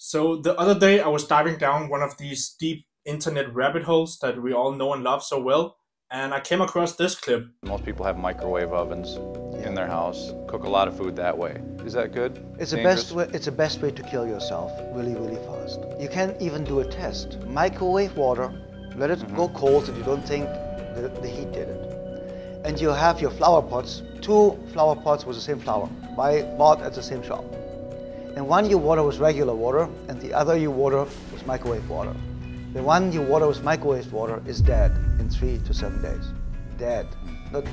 So the other day I was diving down one of these deep internet rabbit holes that we all know and love so well, and I came across this clip. Most people have microwave ovens in their house, cook a lot of food that way. Is that good? It's Dangerous? the best way to kill yourself really, really fast. You can even do a test. Microwave water, let it go cold so you don't think the heat did it. And you have your flower pots, 2 flower pots with the same flower, bought at the same shop. And one you water with regular water, and the other you water with microwave water. The one you water with microwave water is dead in 3 to 7 days. Dead, not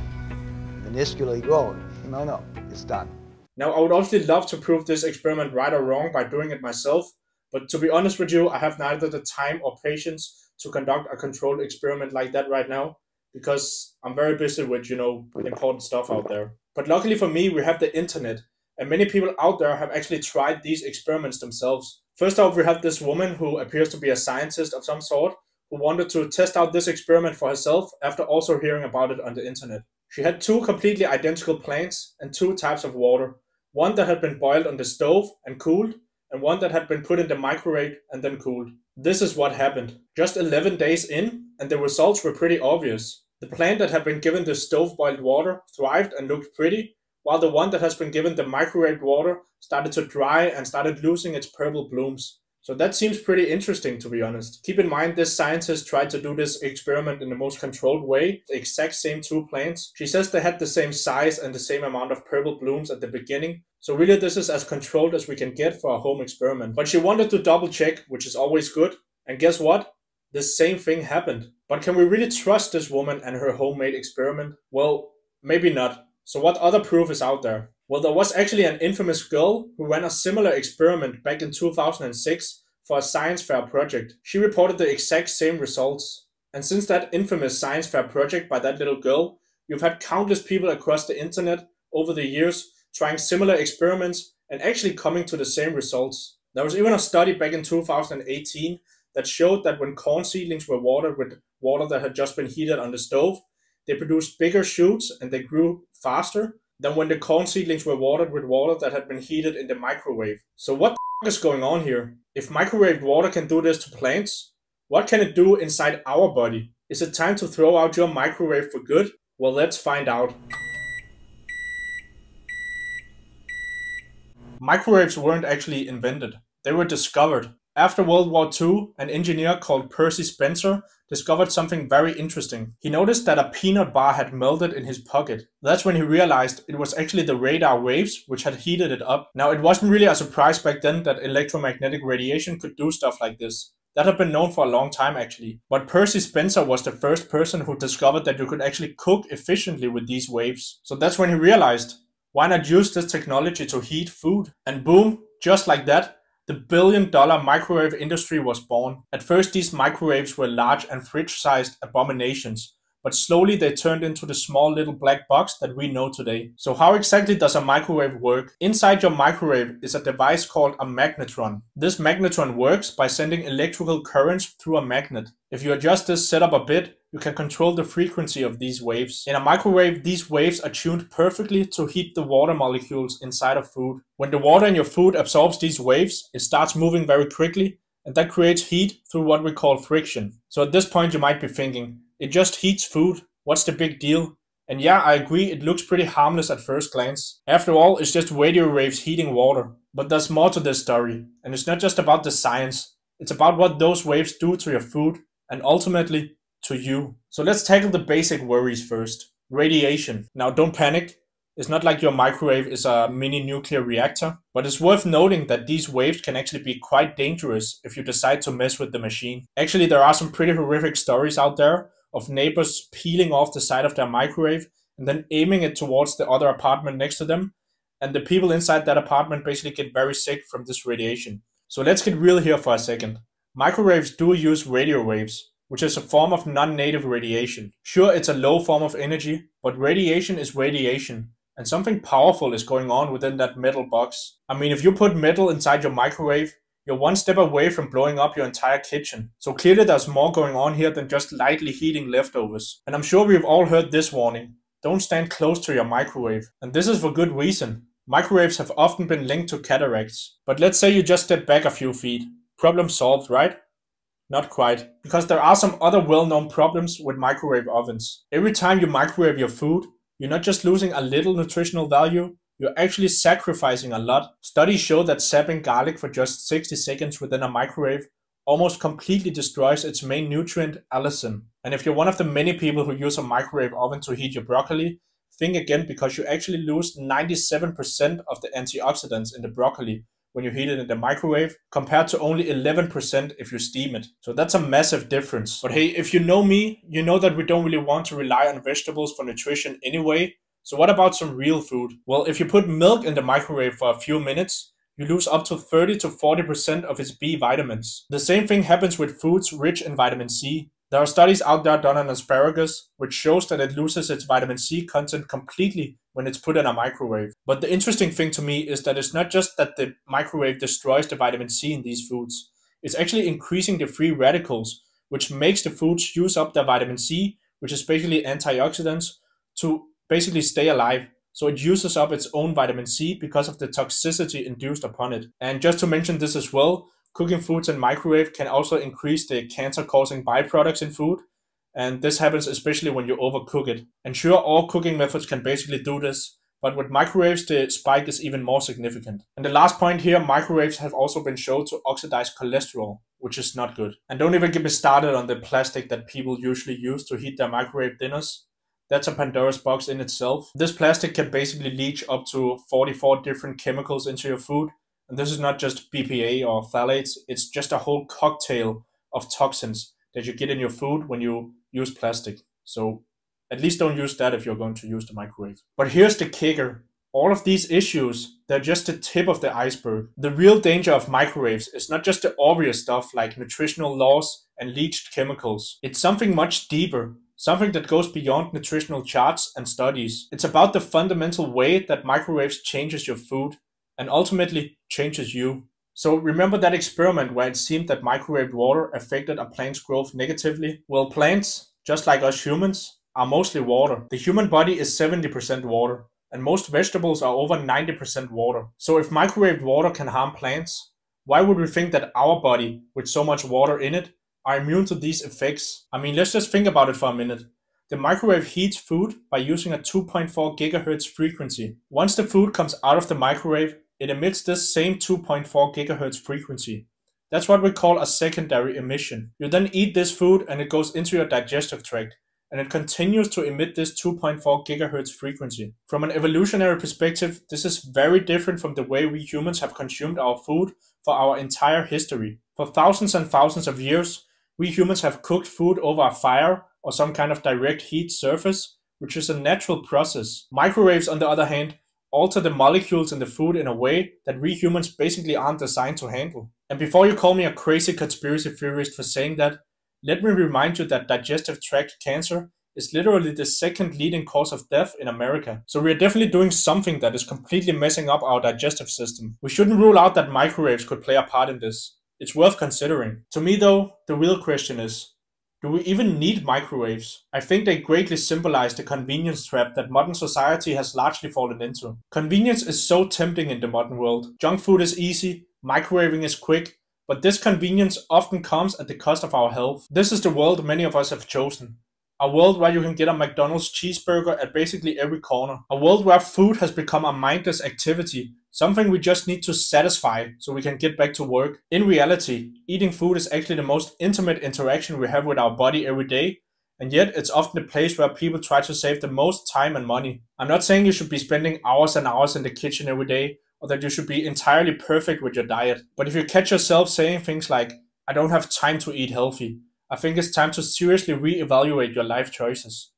minusculely grown. No, it's done. Now I would obviously love to prove this experiment right or wrong by doing it myself, but to be honest with you, I have neither the time or patience to conduct a controlled experiment like that right now, because I'm very busy with, important stuff out there. But luckily for me, we have the internet. And many people out there have actually tried these experiments themselves. First off, we have this woman who appears to be a scientist of some sort, who wanted to test out this experiment for herself after also hearing about it on the internet. She had 2 completely identical plants and 2 types of water. One that had been boiled on the stove and cooled, and one that had been put in the microwave and then cooled. This is what happened. Just 11 days in, and the results were pretty obvious. The plant that had been given the stove-boiled water thrived and looked pretty, while the one that has been given the microwaved water started to dry and started losing its purple blooms. So that seems pretty interesting, to be honest. Keep in mind, this scientist tried to do this experiment in the most controlled way, the exact same 2 plants. She says they had the same size and the same amount of purple blooms at the beginning. So really this is as controlled as we can get for a home experiment. But she wanted to double check, which is always good. And guess what? The same thing happened. But can we really trust this woman and her homemade experiment? Well, maybe not. So what other proof is out there? Well, there was actually an infamous girl who ran a similar experiment back in 2006 for a science fair project. She reported the exact same results. And since that infamous science fair project by that little girl, you've had countless people across the internet over the years trying similar experiments and actually coming to the same results. There was even a study back in 2018 that showed that when corn seedlings were watered with water that had just been heated on the stove, they produced bigger shoots and they grew faster than when the corn seedlings were watered with water that had been heated in the microwave. So what the is going on here? If microwaved water can do this to plants, what can it do inside our body? Is it time to throw out your microwave for good? Well, let's find out. Microwaves weren't actually invented. They were discovered. After World War II, an engineer called Percy Spencer discovered something very interesting. He noticed that a peanut bar had melted in his pocket. That's when he realized it was actually the radar waves which had heated it up. Now, it wasn't really a surprise back then that electromagnetic radiation could do stuff like this. That had been known for a long time actually. But Percy Spencer was the first person who discovered that you could actually cook efficiently with these waves. So that's when he realized, why not use this technology to heat food? And boom, just like that, the billion-dollar microwave industry was born. At first, these microwaves were large and fridge-sized abominations, but slowly they turned into the small little black box that we know today. So how exactly does a microwave work? Inside your microwave is a device called a magnetron. This magnetron works by sending electrical currents through a magnet. If you adjust this setup a bit, you can control the frequency of these waves. In a microwave, these waves are tuned perfectly to heat the water molecules inside of food. When the water in your food absorbs these waves, it starts moving very quickly, and that creates heat through what we call friction. So at this point you might be thinking, it just heats food, what's the big deal? And yeah, I agree, it looks pretty harmless at first glance. After all, it's just radio waves heating water. But there's more to this story, and it's not just about the science, it's about what those waves do to your food, and ultimately, to you. So let's tackle the basic worries first. Radiation. Now don't panic. It's not like your microwave is a mini nuclear reactor, but it's worth noting that these waves can actually be quite dangerous if you decide to mess with the machine. Actually, there are some pretty horrific stories out there of neighbors peeling off the side of their microwave and then aiming it towards the other apartment next to them, and the people inside that apartment basically get very sick from this radiation. So let's get real here for a second. Microwaves do use radio waves, which is a form of non-native radiation. Sure, it's a low form of energy, but radiation is radiation, and something powerful is going on within that metal box. I mean, if you put metal inside your microwave, you're one step away from blowing up your entire kitchen. So clearly there's more going on here than just lightly heating leftovers. And I'm sure we've all heard this warning. Don't stand close to your microwave. And this is for good reason. Microwaves have often been linked to cataracts. But let's say you just step back a few feet. Problem solved, right? Not quite, because there are some other well-known problems with microwave ovens. Every time you microwave your food, you're not just losing a little nutritional value, you're actually sacrificing a lot. Studies show that sapping garlic for just 60 seconds within a microwave almost completely destroys its main nutrient, allicin. And if you're one of the many people who use a microwave oven to heat your broccoli, think again, because you actually lose 97% of the antioxidants in the broccoli when you heat it in the microwave, compared to only 11% if you steam it. So that's a massive difference. But hey, if you know me, you know that we don't really want to rely on vegetables for nutrition anyway. So what about some real food? Well, if you put milk in the microwave for a few minutes, you lose up to 30 to 40% of its B vitamins. The same thing happens with foods rich in vitamin C. There are studies out there done on asparagus, which shows that it loses its vitamin C content completely when it's put in a microwave. But the interesting thing to me is that it's not just that the microwave destroys the vitamin C in these foods. It's actually increasing the free radicals, which makes the foods use up their vitamin C, which is basically antioxidants, to basically stay alive. So it uses up its own vitamin C because of the toxicity induced upon it. And just to mention this as well, cooking foods in microwave can also increase the cancer-causing byproducts in food. And this happens especially when you overcook it. And sure, all cooking methods can basically do this, but with microwaves the spike is even more significant. And the last point here, microwaves have also been shown to oxidize cholesterol, which is not good. And don't even get me started on the plastic that people usually use to heat their microwave dinners. That's a Pandora's box in itself. This plastic can basically leach up to 44 different chemicals into your food. And this is not just BPA or phthalates, it's just a whole cocktail of toxins that you get in your food when you use plastic. So at least don't use that if you're going to use the microwave. But here's the kicker. All of these issues, they're just the tip of the iceberg. The real danger of microwaves is not just the obvious stuff like nutritional loss and leached chemicals. It's something much deeper. Something that goes beyond nutritional charts and studies. It's about the fundamental way that microwaves changes your food and ultimately changes you. So remember that experiment where it seemed that microwaved water affected a plant's growth negatively? Well, plants, just like us humans, are mostly water. The human body is 70% water, and most vegetables are over 90% water. So if microwaved water can harm plants, why would we think that our body, with so much water in it, are immune to these effects? I mean, let's just think about it for a minute. The microwave heats food by using a 2.4 gigahertz frequency. Once the food comes out of the microwave, it emits this same 2.4 gigahertz frequency. That's what we call a secondary emission. You then eat this food and it goes into your digestive tract, and it continues to emit this 2.4 gigahertz frequency. From an evolutionary perspective, this is very different from the way we humans have consumed our food for our entire history. For thousands and thousands of years, we humans have cooked food over a fire or some kind of direct heat surface, which is a natural process. Microwaves, on the other hand, alter the molecules in the food in a way that we humans basically aren't designed to handle. And before you call me a crazy conspiracy theorist for saying that, let me remind you that digestive tract cancer is literally the second leading cause of death in America. So we are definitely doing something that is completely messing up our digestive system. We shouldn't rule out that microwaves could play a part in this. It's worth considering. To me though, the real question is, do we even need microwaves? I think they greatly symbolize the convenience trap that modern society has largely fallen into. Convenience is so tempting in the modern world. Junk food is easy, microwaving is quick, but this convenience often comes at the cost of our health. This is the world many of us have chosen. A world where you can get a McDonald's cheeseburger at basically every corner. A world where food has become a mindless activity, something we just need to satisfy so we can get back to work. In reality, eating food is actually the most intimate interaction we have with our body every day, and yet it's often the place where people try to save the most time and money. I'm not saying you should be spending hours and hours in the kitchen every day, or that you should be entirely perfect with your diet. But if you catch yourself saying things like, I don't have time to eat healthy, I think it's time to seriously re-evaluate your life choices.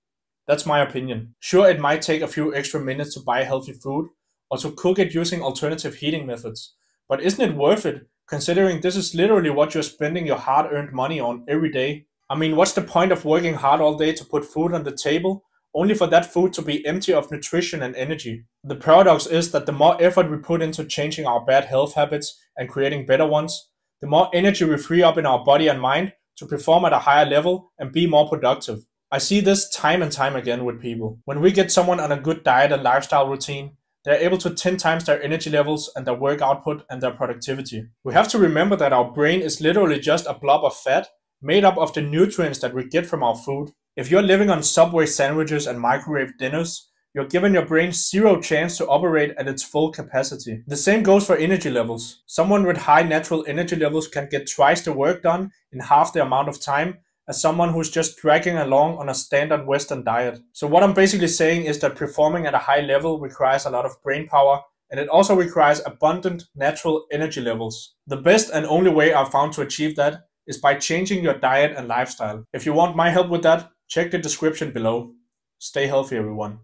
That's my opinion. Sure, it might take a few extra minutes to buy healthy food, or to cook it using alternative heating methods. But isn't it worth it, considering this is literally what you're spending your hard-earned money on every day? I mean, what's the point of working hard all day to put food on the table, only for that food to be empty of nutrition and energy? The paradox is that the more effort we put into changing our bad health habits and creating better ones, the more energy we free up in our body and mind to perform at a higher level and be more productive. I see this time and time again with people. When we get someone on a good diet and lifestyle routine, they're able to 10 times their energy levels and their work output and their productivity. We have to remember that our brain is literally just a blob of fat made up of the nutrients that we get from our food. If you're living on Subway sandwiches and microwave dinners, you're giving your brain zero chance to operate at its full capacity. The same goes for energy levels. Someone with high natural energy levels can get twice the work done in half the amount of time as someone who's just dragging along on a standard Western diet. So what I'm basically saying is that performing at a high level requires a lot of brain power, and it also requires abundant natural energy levels. The best and only way I've found to achieve that is by changing your diet and lifestyle. If you want my help with that, check the description below. Stay healthy, everyone.